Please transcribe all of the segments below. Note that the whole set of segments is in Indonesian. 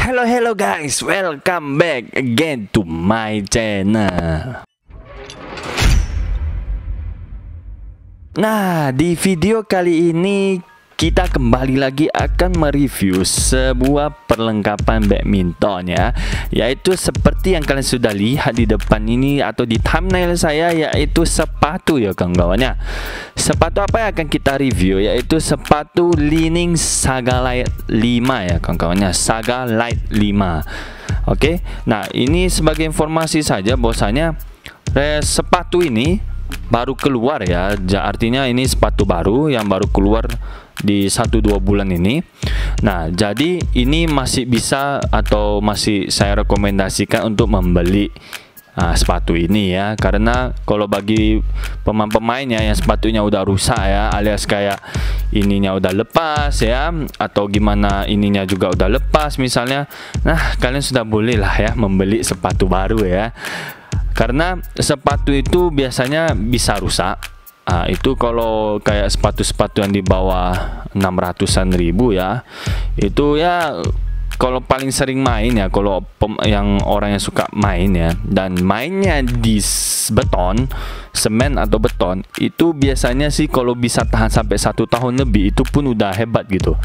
Hello guys, welcome back again to my channel. Nah, di video kali ini kita kembali lagi akan mereview sebuah perlengkapan badminton ya, yaitu seperti yang kalian sudah lihat di depan ini atau di thumbnail saya, yaitu sepatu ya kawan-kawannya. Sepatu apa yang akan kita review, yaitu sepatu Li-Ning Saga Light 5 ya kawan-kawannya, Saga Light 5. Oke, nah ini sebagai informasi saja bahwasanya sepatu ini baru keluar ya, artinya ini sepatu baru yang baru keluar di 1-2 bulan ini. Nah, jadi ini masih bisa atau masih saya rekomendasikan untuk membeli sepatu ini ya, karena kalau bagi pemain-pemainnya yang sepatunya udah rusak ya, alias kayak ininya udah lepas ya, atau gimana ininya juga udah lepas misalnya, nah kalian sudah boleh lah ya membeli sepatu baru ya, karena sepatu itu biasanya bisa rusak. Itu kalau kayak sepatu-sepatu yang di bawah 600-an ribu ya, itu ya kalau paling sering main ya, kalau yang orang yang suka main ya, dan mainnya di beton, semen atau beton, itu biasanya sih kalau bisa tahan sampai 1 tahun lebih itu pun udah hebat gitu.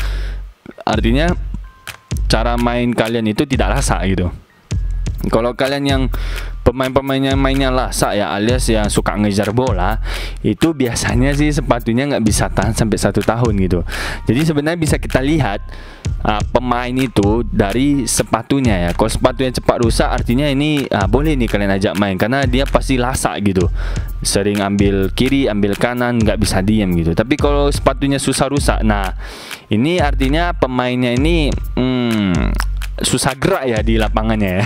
Artinya cara main kalian itu tidak rasa gitu. Kalau kalian yang pemain-pemainnya mainnya lasak ya, alias yang suka ngejar bola, itu biasanya sih sepatunya nggak bisa tahan sampai 1 tahun gitu. Jadi sebenarnya bisa kita lihat pemain itu dari sepatunya ya. Kalau sepatunya cepat rusak, artinya ini boleh nih kalian ajak main, karena dia pasti lasak gitu, sering ambil kiri ambil kanan, nggak bisa diam gitu. Tapi kalau sepatunya susah rusak, nah ini artinya pemainnya ini susah gerak ya di lapangannya ya.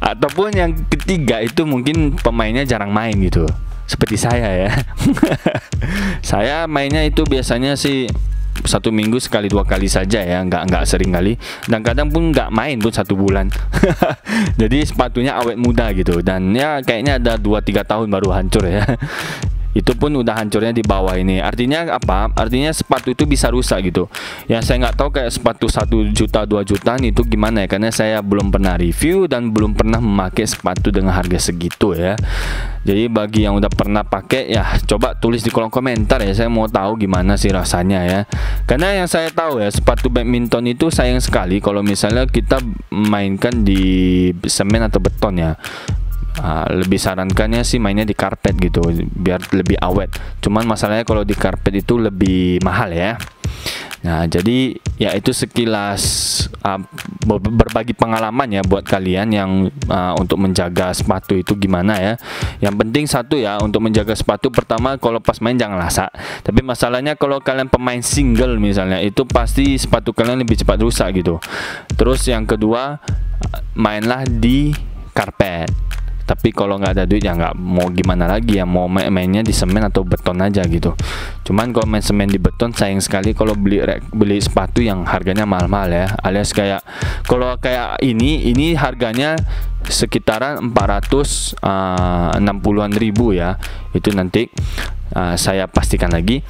Ataupun yang ketiga itu mungkin pemainnya jarang main gitu, seperti saya ya. Saya mainnya itu biasanya sih 1 minggu sekali 2 kali saja ya, nggak sering kali, dan kadang pun nggak main pun 1 bulan. Jadi sepatunya awet muda gitu, dan ya kayaknya ada 2-3 tahun baru hancur ya. Itu pun udah hancurnya di bawah ini. Artinya apa? Artinya sepatu itu bisa rusak gitu. Yang saya nggak tahu kayak sepatu 1 juta 2 jutaan itu gimana ya, karena saya belum pernah review dan belum pernah memakai sepatu dengan harga segitu ya. Jadi bagi yang udah pernah pakai ya, coba tulis di kolom komentar ya, saya mau tahu gimana sih rasanya ya. Karena yang saya tahu ya, sepatu badminton itu sayang sekali kalau misalnya kita mainkan di semen atau beton ya. Lebih sarankannya sih mainnya di karpet gitu, biar lebih awet. Cuman masalahnya kalau di karpet itu lebih mahal ya. Nah, jadi ya itu sekilas berbagi pengalaman ya buat kalian yang untuk menjaga sepatu itu gimana ya. Yang penting satu ya, untuk menjaga sepatu, pertama kalau pas main jangan lasak. Tapi masalahnya kalau kalian pemain single misalnya, itu pasti sepatu kalian lebih cepat rusak gitu. Terus yang kedua, mainlah di karpet. Tapi kalau nggak ada duit ya nggak mau gimana lagi ya, mau mainnya di semen atau beton aja gitu. Cuman kalau main semen di beton sayang sekali kalau beli sepatu yang harganya mahal-mahal ya, alias kayak kalau kayak ini harganya sekitaran 460-an ribu ya. Itu nanti saya pastikan lagi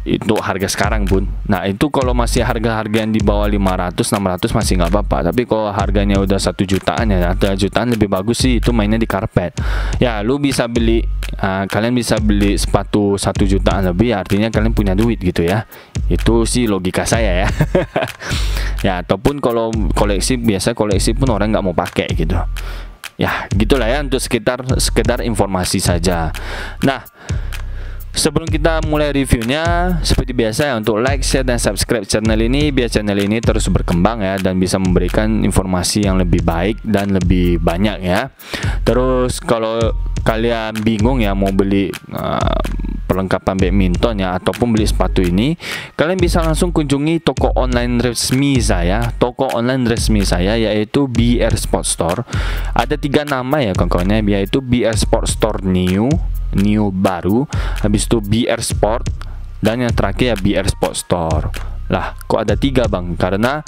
itu harga sekarang pun. Nah itu kalau masih harga-harga yang di bawah 500-600 masih nggak apa-apa. Tapi kalau harganya udah 1 jutaan ya, 1 jutaan lebih bagus sih itu mainnya di karpet. Ya lu bisa beli, kalian bisa beli sepatu 1 jutaan lebih, artinya kalian punya duit gitu ya. Itu sih logika saya ya. Ya ataupun kalau koleksi, biasa koleksi pun orang nggak mau pakai gitu. Ya gitulah ya, untuk sekedar informasi saja. Nah, sebelum kita mulai reviewnya, seperti biasa ya, untuk like, share, dan subscribe channel ini biar channel ini terus berkembang ya, dan bisa memberikan informasi yang lebih baik dan lebih banyak ya. Terus kalau kalian bingung ya mau beli perlengkapan badminton ya, ataupun beli sepatu ini, kalian bisa langsung kunjungi toko online resmi saya. Toko online resmi saya yaitu BR Sport Store. Ada 3 nama ya kawan-kawannya, yaitu BR Sport Store New baru, habis itu BR Sport, dan yang terakhir ya BR Sport Store. Lah kok ada 3 bang? Karena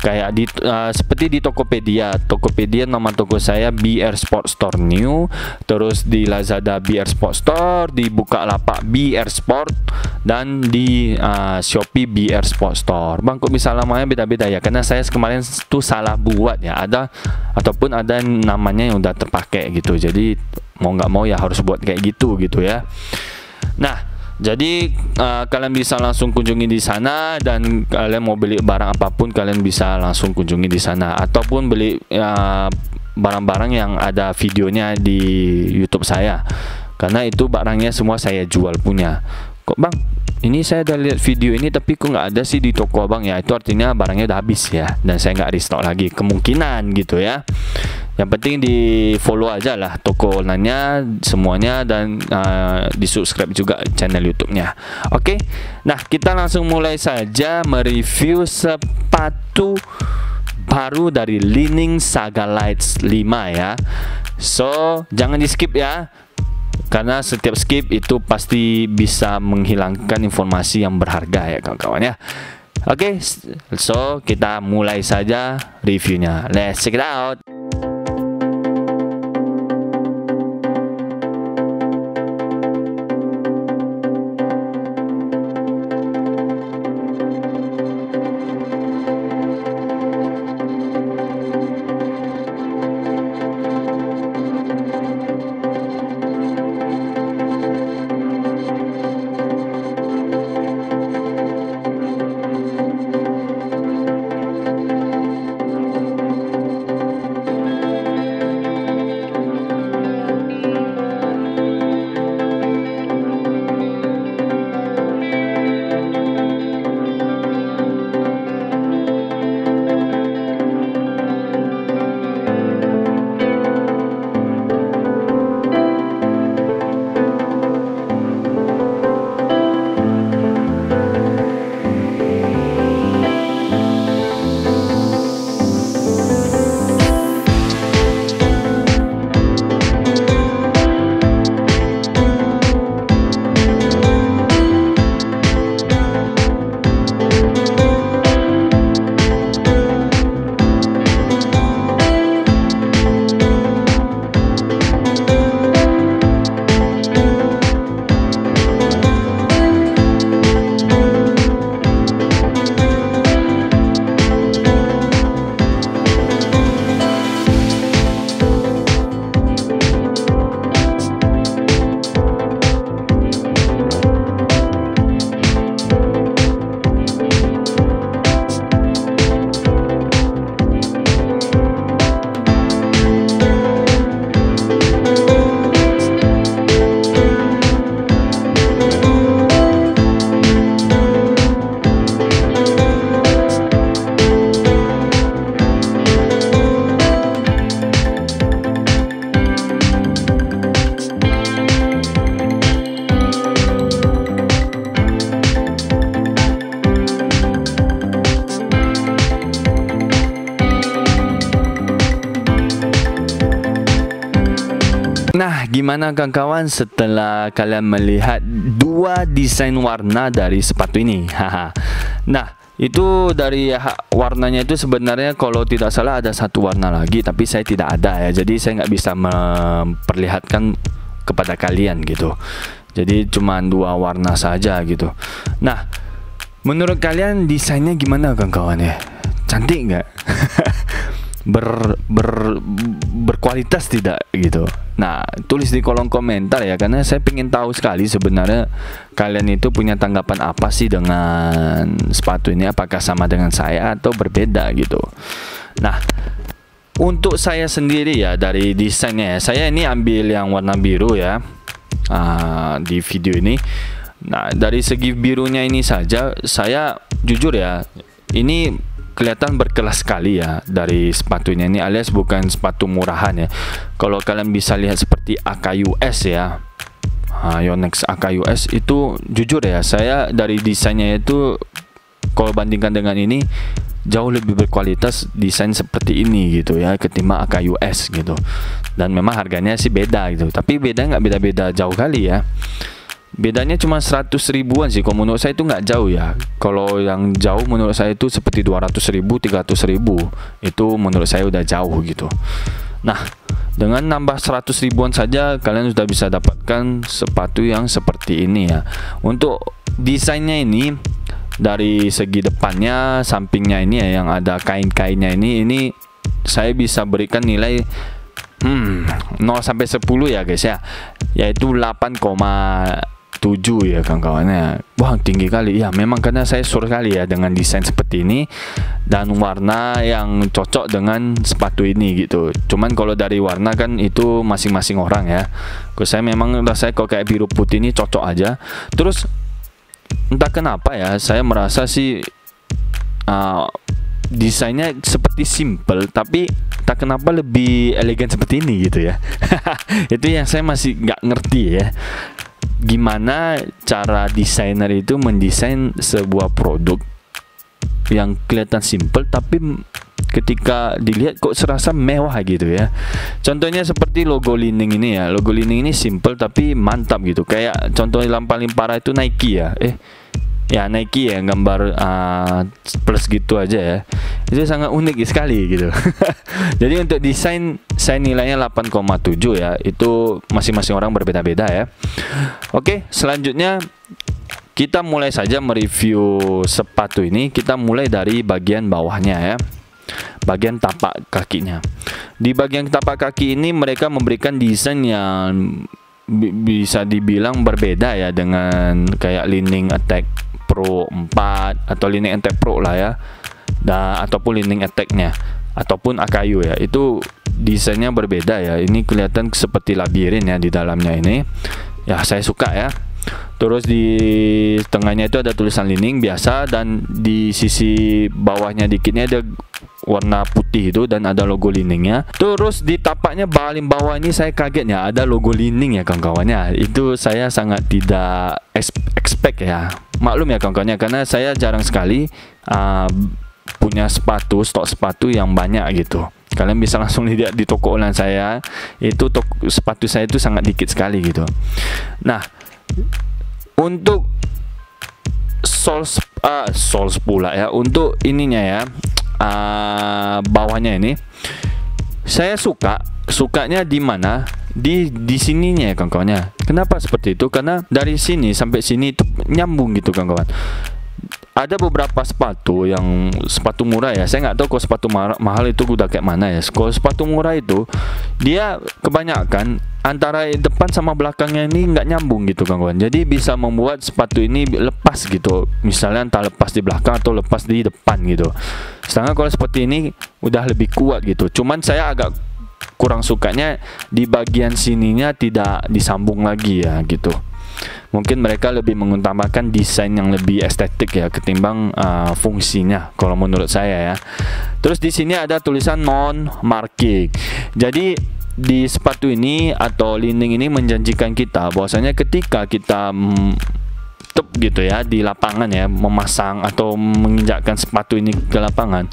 kayak di seperti di Tokopedia. Tokopedia nama toko saya BR Sport Store New, terus di Lazada BR Sport Store, di Bukalapak BR Sport, dan di Shopee BR Sport Store. Bang, kok bisa namanya beda-beda ya? Karena saya kemarin tuh salah buat ya, ada ataupun ada namanya yang udah terpakai gitu. Jadi mau nggak mau ya harus buat kayak gitu ya. Nah, jadi kalian bisa langsung kunjungi di sana, dan kalian mau beli barang apapun kalian bisa langsung kunjungi di sana, ataupun beli barang-barang yang ada videonya di YouTube saya, karena itu barangnya semua saya jual punya. Kok bang, ini saya udah lihat video ini tapi kok nggak ada sih di toko abang ya? Itu artinya barangnya udah habis ya, dan saya nggak restock lagi, kemungkinan gitu ya. Yang penting di follow aja lah toko online-nya semuanya, dan di subscribe juga channel YouTube-nya. Oke, nah kita langsung mulai saja mereview sepatu baru dari Li-Ning Saga Lights 5 ya. So jangan di skip ya, karena setiap skip itu pasti bisa menghilangkan informasi yang berharga ya kawan-kawan ya. Oke, so kita mulai saja reviewnya. Let's check it out. Nah, gimana kawan-kawan setelah kalian melihat dua desain warna dari sepatu ini? Nah, itu dari warnanya itu sebenarnya kalau tidak salah ada satu warna lagi, tapi saya tidak ada ya, jadi saya nggak bisa memperlihatkan kepada kalian gitu. Jadi cuma dua warna saja gitu. Nah, menurut kalian desainnya gimana kawan-kawan ya? Cantik nggak? Berkualitas tidak gitu. Nah, tulis di kolom komentar ya, karena saya ingin tahu sekali sebenarnya kalian itu punya tanggapan apa sih dengan sepatu ini, apakah sama dengan saya atau berbeda gitu. Nah, untuk saya sendiri ya, dari desainnya ya, saya ini ambil yang warna biru ya di video ini. Nah, dari segi birunya ini saja, saya jujur ya, ini kelihatan berkelas sekali ya dari sepatunya ini, alias bukan sepatu murahan ya. Kalau kalian bisa lihat seperti AKUS ya, Yonex AKUS itu jujur ya, saya dari desainnya itu kalau bandingkan dengan ini jauh lebih berkualitas desain seperti ini gitu ya, ketimbang AKUS gitu. Dan memang harganya sih beda gitu, tapi beda nggak beda-beda jauh kali ya. bedanya cuma 100 ribuan sih. Kalau menurut saya itu nggak jauh ya. Kalau yang jauh menurut saya itu seperti 200 ribu, 300 ribu, itu menurut saya udah jauh gitu. Nah, dengan nambah 100 ribuan saja kalian sudah bisa dapatkan sepatu yang seperti ini ya. Untuk desainnya ini, dari segi depannya, sampingnya ini ya, yang ada kain-kainnya ini saya bisa berikan nilai 0 sampai 10 ya guys ya, yaitu 8,7 ya kawan-kawannya. Wah, tinggi kali ya. Memang karena saya suka kali ya dengan desain seperti ini dan warna yang cocok dengan sepatu ini gitu. Cuman kalau dari warna kan itu masing-masing orang ya. Kalau saya memang rasanya kok kayak biru putih ini cocok aja. Terus entah kenapa ya, saya merasa sih desainnya seperti simple, tapi tak kenapa lebih elegan seperti ini gitu ya. Itu yang saya masih nggak ngerti ya, gimana cara desainer itu mendesain sebuah produk yang kelihatan simple tapi ketika dilihat kok serasa mewah gitu ya. Contohnya seperti logo Li-Ning ini ya. Logo Li-Ning ini simple tapi mantap gitu. Kayak contoh yang paling parah itu Nike ya. Ya Nike ya, gambar plus gitu aja ya. Itu sangat unik sekali gitu. Jadi untuk desain saya nilainya 8,7 ya. Itu masing-masing orang berbeda-beda ya. Oke, selanjutnya kita mulai saja mereview sepatu ini. Kita mulai dari bagian bawahnya ya, bagian tapak kakinya. Di bagian tapak kaki ini mereka memberikan desain yang bisa dibilang berbeda ya, dengan kayak Li-Ning Attack Pro 4 atau Li-Ning Attack Pro lah ya, ataupun Li-Ning Attack-nya ataupun Akayu ya. Itu desainnya berbeda ya. Ini kelihatan seperti labirin ya di dalamnya ini. Ya, saya suka ya. Terus di tengahnya itu ada tulisan Li-Ning biasa, dan di sisi bawahnya dikitnya ada warna putih itu dan ada logo Li-Ning-nya. Terus di tapaknya paling bawah ini saya kaget ya, ada logo Li-Ning ya kawan-kawannya. Itu saya sangat tidak expect ya. Maklum ya kawan-kawannya, karena saya jarang sekali punya stok sepatu yang banyak gitu. Kalian bisa langsung lihat di toko online saya, itu sepatu saya itu sangat dikit sekali gitu. Nah, untuk soles pula ya, untuk ininya ya, bawahnya ini saya sukanya di mana, di sininya ya kawan-kawannya. Kenapa seperti itu? Karena dari sini sampai sini itu nyambung gitu kawan-kawan. Ada beberapa sepatu yang sepatu murah ya, saya nggak tahu kalau sepatu mahal itu udah kayak mana ya. Kalau sepatu murah itu dia kebanyakan antara depan sama belakangnya ini nggak nyambung gitu kawan-kawan. Jadi bisa membuat sepatu ini lepas gitu, misalnya entah lepas di belakang atau lepas di depan gitu. Sedangkan kalau seperti ini udah lebih kuat gitu. Cuman saya agak kurang sukanya di bagian sininya tidak disambung lagi ya gitu. Mungkin mereka lebih mengutamakan desain yang lebih estetik ya ketimbang fungsinya kalau menurut saya ya. Terus di sini ada tulisan non marking. Jadi di sepatu ini atau Li-Ning ini menjanjikan kita bahwasanya ketika kita gitu ya di lapangan ya, memasang atau menginjakkan sepatu ini ke lapangan,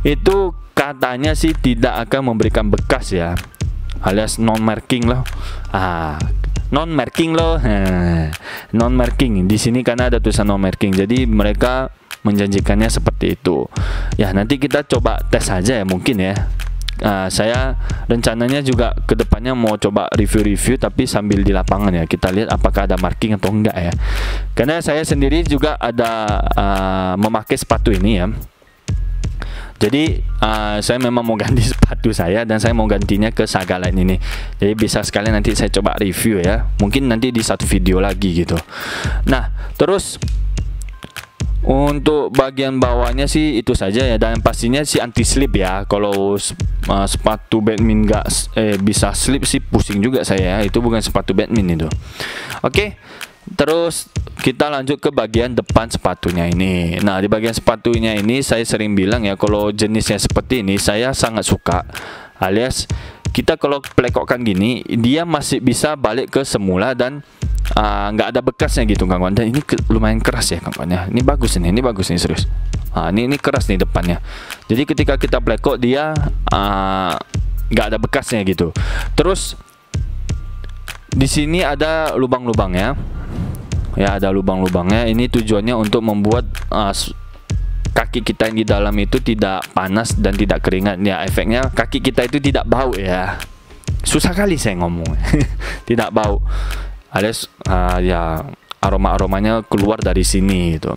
itu katanya sih tidak akan memberikan bekas ya, alias non marking loh. Non marking loh. Non marking di sini karena ada tulisan non marking. Jadi mereka menjanjikannya seperti itu. Ya, nanti kita coba tes saja ya mungkin ya. Saya rencananya juga kedepannya mau coba review tapi sambil di lapangan ya. Kita lihat apakah ada marking atau enggak ya. Karena saya sendiri juga ada memakai sepatu ini ya. Jadi saya memang mau ganti sepatu saya dan saya mau gantinya ke Saga Line ini. Jadi bisa sekalian nanti saya coba review ya. Mungkin nanti di satu video lagi gitu. Nah, terus untuk bagian bawahnya sih itu saja ya, dan pastinya sih anti slip ya. Kalau sepatu badminton nggak bisa slip sih pusing juga saya. Itu bukan sepatu badminton itu. Oke. Terus kita lanjut ke bagian depan sepatunya ini. Nah, di bagian sepatunya ini saya sering bilang ya, kalau jenisnya seperti ini saya sangat suka. Alias kita kalau pelekokkan gini, dia masih bisa balik ke semula dan nggak ada bekasnya gitu kawan. Dan ini lumayan keras ya kawan. Ini bagus ini bagus nih serius. Ini keras nih depannya. Jadi ketika kita pelekok dia nggak ada bekasnya gitu. Terus di sini ada lubang-lubangnya. ya, ada lubang-lubangnya. Ini tujuannya untuk membuat kaki kita yang di dalam itu tidak panas dan tidak keringat ya. Efeknya kaki kita itu tidak bau ya. Susah kali saya ngomong. Tidak bau, alias ya aroma-aromanya keluar dari sini gitu.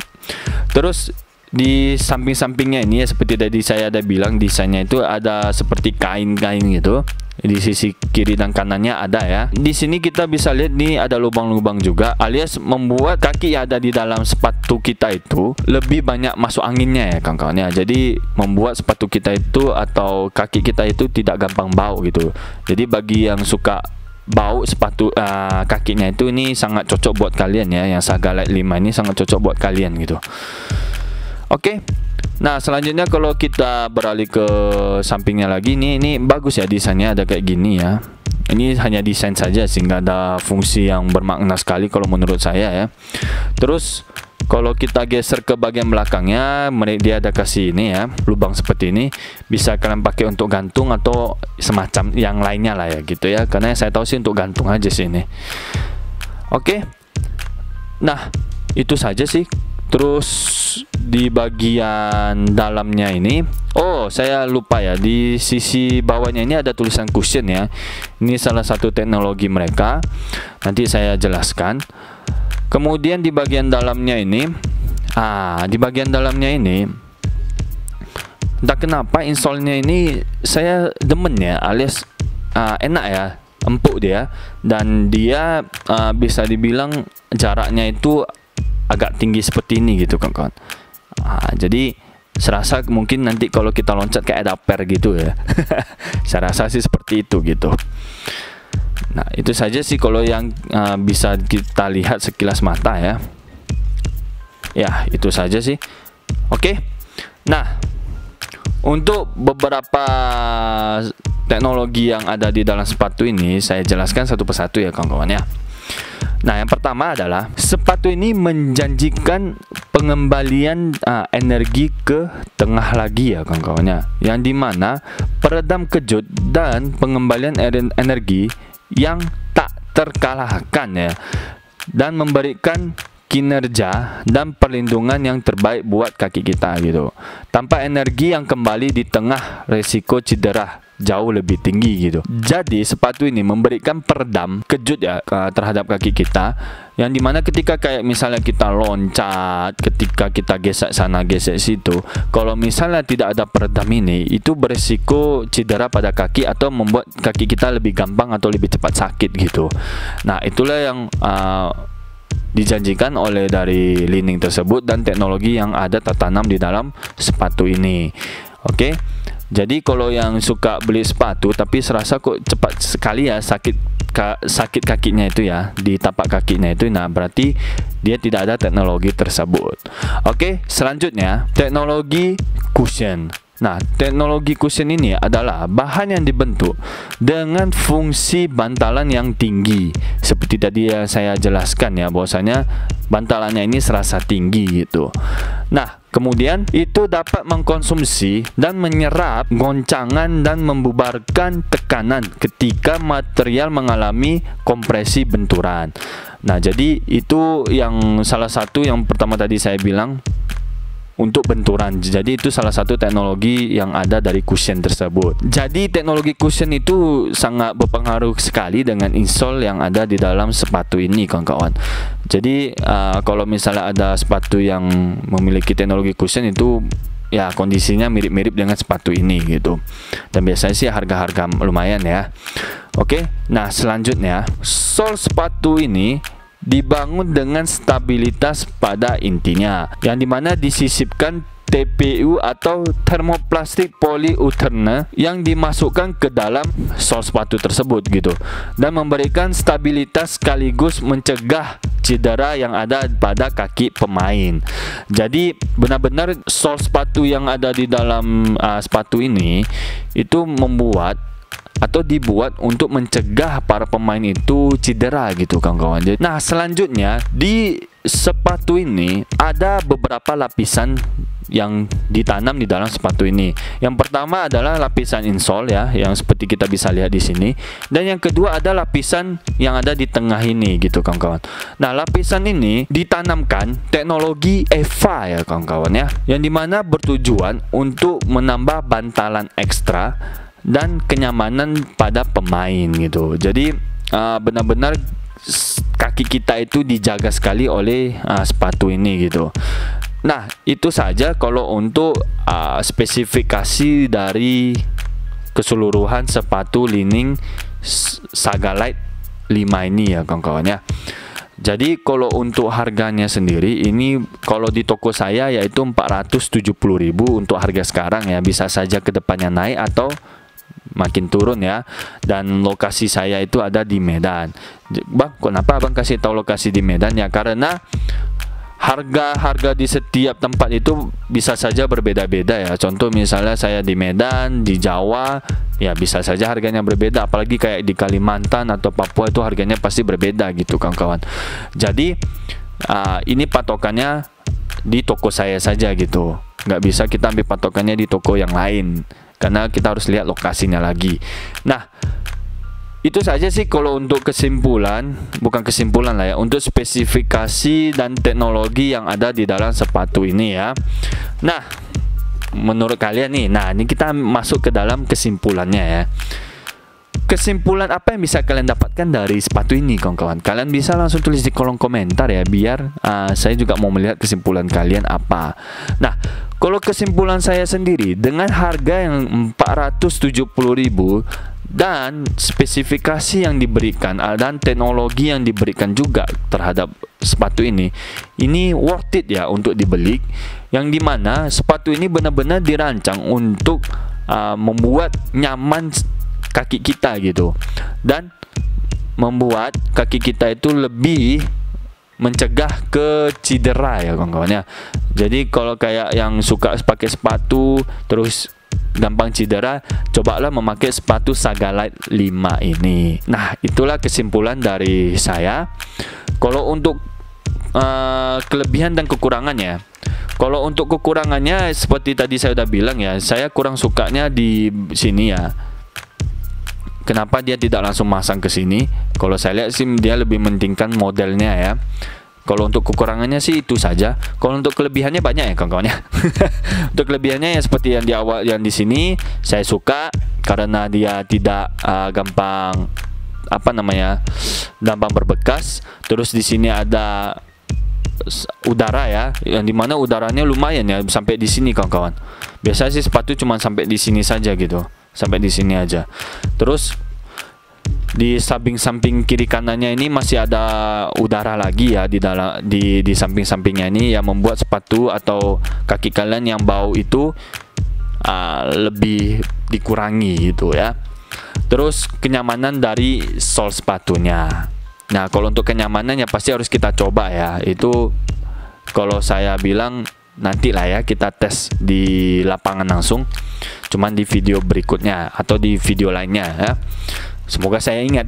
Terus di samping-sampingnya ini ya, seperti tadi saya ada bilang, desainnya itu ada seperti kain-kain gitu. Di sisi kiri dan kanannya ada ya. Di sini kita bisa lihat nih ada lubang-lubang juga, alias membuat kaki yang ada di dalam sepatu kita itu lebih banyak masuk anginnya ya kawan-kawan ya. Jadi membuat sepatu kita itu atau kaki kita itu tidak gampang bau gitu. Jadi bagi yang suka bau sepatu kakinya itu, ini sangat cocok buat kalian ya. Yang Saga Light 5 ini sangat cocok buat kalian gitu. Oke. Nah, selanjutnya kalau kita beralih ke sampingnya lagi, ini bagus ya desainnya, ada kayak gini ya. Ini hanya desain saja sehingga ada fungsi yang bermakna sekali kalau menurut saya ya. Terus kalau kita geser ke bagian belakangnya, dia ada kasih ini ya, lubang seperti ini. Bisa kalian pakai untuk gantung atau semacam yang lainnya lah ya gitu ya. Karena saya tahu sih untuk gantung aja sih ini. Oke. Nah, itu saja sih. Terus di bagian dalamnya ini, oh saya lupa ya, di sisi bawahnya ini ada tulisan cushion ya. Ini salah satu teknologi mereka, nanti saya jelaskan. Kemudian di bagian dalamnya ini, di bagian dalamnya ini, entah kenapa installnya ini saya demen ya, alias enak ya, empuk dia, dan dia bisa dibilang jaraknya itu agak tinggi seperti ini gitu kawan-kawan. Jadi serasa mungkin nanti kalau kita loncat kayak ada per gitu ya. Saya rasa sih seperti itu gitu. Nah, itu saja sih kalau yang bisa kita lihat sekilas mata ya. Ya, itu saja sih. Oke. Nah, untuk beberapa teknologi yang ada di dalam sepatu ini saya jelaskan satu persatu ya kawan-kawan ya. Nah, yang pertama adalah sepatu ini menjanjikan pengembalian energi ke tengah lagi ya kawan-kawannya, yang dimana peredam kejut dan pengembalian energi yang tak terkalahkan ya, dan memberikan kinerja dan perlindungan yang terbaik buat kaki kita gitu, tanpa energi yang kembali di tengah resiko cedera jauh lebih tinggi gitu. Jadi sepatu ini memberikan peredam kejut ya terhadap kaki kita, yang dimana ketika kayak misalnya kita loncat, ketika kita gesek sana gesek situ, kalau misalnya tidak ada peredam ini, itu beresiko cedera pada kaki atau membuat kaki kita lebih gampang atau lebih cepat sakit gitu. Nah, itulah yang dijanjikan oleh dari Li-Ning tersebut dan teknologi yang ada tertanam di dalam sepatu ini. Oke. Jadi kalau yang suka beli sepatu tapi serasa kok cepat sekali ya sakit kakinya itu ya, di tapak kakinya itu, nah berarti dia tidak ada teknologi tersebut. Oke, selanjutnya teknologi cushion. Nah, teknologi cushion ini adalah bahan yang dibentuk dengan fungsi bantalan yang tinggi. Seperti tadi yang saya jelaskan ya, bahwasanya bantalannya ini serasa tinggi gitu. Nah, kemudian itu dapat mengkonsumsi dan menyerap goncangan dan membubarkan tekanan ketika material mengalami kompresi benturan. Nah, jadi itu yang salah satu yang pertama tadi saya bilang, untuk benturan. Jadi itu salah satu teknologi yang ada dari cushion tersebut. Jadi teknologi cushion itu sangat berpengaruh sekali dengan insole yang ada di dalam sepatu ini kawan-kawan. Jadi kalau misalnya ada sepatu yang memiliki teknologi cushion itu ya kondisinya mirip-mirip dengan sepatu ini gitu. Dan biasanya sih harga-harga lumayan ya. Oke, nah selanjutnya sol sepatu ini dibangun dengan stabilitas pada intinya, yang dimana disisipkan TPU atau termoplastik polyurethane yang dimasukkan ke dalam sol sepatu tersebut gitu, dan memberikan stabilitas sekaligus mencegah cedera yang ada pada kaki pemain. Jadi benar-benar sol sepatu yang ada di dalam sepatu ini itu membuat atau dibuat untuk mencegah para pemain itu cedera gitu kawan-kawan. Nah, selanjutnya di sepatu ini ada beberapa lapisan yang ditanam di dalam sepatu ini. Yang pertama adalah lapisan insole ya, yang seperti kita bisa lihat di sini. Dan yang kedua ada lapisan yang ada di tengah ini gitu kawan-kawan. Nah, lapisan ini ditanamkan teknologi EVA ya kawan-kawan ya, yang dimana bertujuan untuk menambah bantalan ekstra dan kenyamanan pada pemain gitu. Jadi benar-benar kaki kita itu dijaga sekali oleh sepatu ini gitu. Nah, itu saja kalau untuk spesifikasi dari keseluruhan sepatu Li-Ning Saga Light 5 ini ya kawan-kawan ya. Jadi kalau untuk harganya sendiri ini kalau di toko saya yaitu 470.000 untuk harga sekarang ya. Bisa saja ke depannya naik atau makin turun ya. Dan lokasi saya itu ada di Medan. Bang, kenapa Abang kasih tahu lokasi di Medan ya? Karena harga di setiap tempat itu bisa saja berbeda-beda ya. Contoh misalnya saya di Medan, di Jawa, ya bisa saja harganya berbeda. Apalagi kayak di Kalimantan atau Papua itu harganya pasti berbeda gitu kawan-kawan. Jadi ini patokannya di toko saya saja gitu. Nggak bisa kita ambil patokannya di toko yang lain, karena kita harus lihat lokasinya lagi. Nah, itu saja sih kalau untuk kesimpulan, bukan kesimpulan lah ya, untuk spesifikasi dan teknologi yang ada di dalam sepatu ini ya. Nah, menurut kalian nih, nah ini kita masuk ke dalam kesimpulannya ya. Kesimpulan apa yang bisa kalian dapatkan dari sepatu ini kawan-kawan? Kalian bisa langsung tulis di kolom komentar ya, biar saya juga mau melihat kesimpulan kalian apa. Nah, kalau kesimpulan saya sendiri dengan harga yang 470.000 dan spesifikasi yang diberikan dan teknologi yang diberikan juga terhadap sepatu ini worth it ya untuk dibeli. Yang dimana sepatu ini benar-benar dirancang untuk membuat nyaman kaki kita gitu, dan membuat kaki kita itu lebih mencegah ke cedera ya kawan-kawan ya. Jadi kalau kayak yang suka pakai sepatu terus gampang cedera, cobalah memakai sepatu Saga Light 5 ini. Nah, itulah kesimpulan dari saya. Kalau untuk kelebihan dan kekurangannya, kalau untuk kekurangannya seperti tadi saya udah bilang ya, saya kurang sukanya di sini ya. Kenapa dia tidak langsung masang ke sini? Kalau saya lihat sih dia lebih mementingkan modelnya ya. Kalau untuk kekurangannya sih itu saja. Kalau untuk kelebihannya banyak ya kawan-kawan ya. Untuk kelebihannya ya seperti yang di awal, yang di sini saya suka karena dia tidak gampang gampang berbekas. Terus di sini ada udara ya, yang dimana udaranya lumayan ya sampai di sini kawan-kawan. Biasanya sih sepatu cuma sampai di sini saja gitu, sampai di sini aja. Terus di samping-samping kiri kanannya ini masih ada udara lagi ya di dalam di samping-sampingnya ini, yang membuat sepatu atau kaki kalian yang bau itu lebih dikurangi gitu ya. Terus kenyamanan dari sol sepatunya. Nah, kalau untuk kenyamanannya pasti harus kita coba ya. Itu kalau saya bilang nanti lah ya kita tes di lapangan langsung, cuman di video berikutnya atau di video lainnya ya. Semoga saya ingat.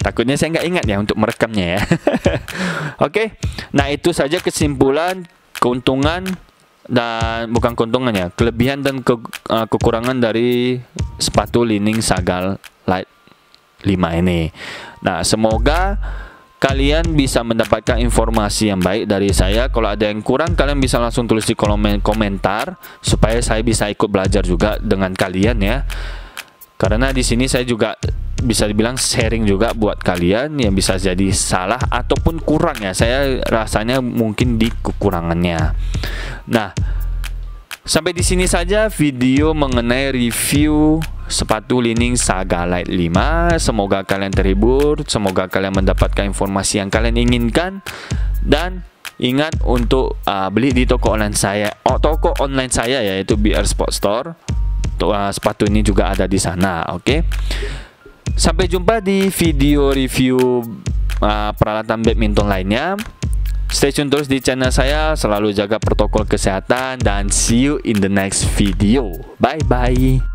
Takutnya saya nggak ingat ya untuk merekamnya ya. Oke, nah itu saja kesimpulan, keuntungan dan bukan keuntungan ya, kelebihan dan kekurangan dari sepatu Li-Ning Saga Light 5 ini. Nah, semoga kalian bisa mendapatkan informasi yang baik dari saya. Kalau ada yang kurang, kalian bisa langsung tulis di kolom komentar supaya saya bisa ikut belajar juga dengan kalian ya. Karena di sini saya juga bisa dibilang sharing juga buat kalian yang bisa jadi salah ataupun kurang ya. Saya rasanya mungkin di kekurangannya. Nah, sampai di sini saja video mengenai review sepatu Li-Ning Saga Light 5. Semoga kalian terhibur, semoga kalian mendapatkan informasi yang kalian inginkan, dan ingat untuk beli di toko online saya, yaitu BR Sport Store. Sepatu ini juga ada di sana. Oke. Sampai jumpa di video review peralatan badminton lainnya. Stay tune terus di channel saya, selalu jaga protokol kesehatan, dan see you in the next video. Bye bye.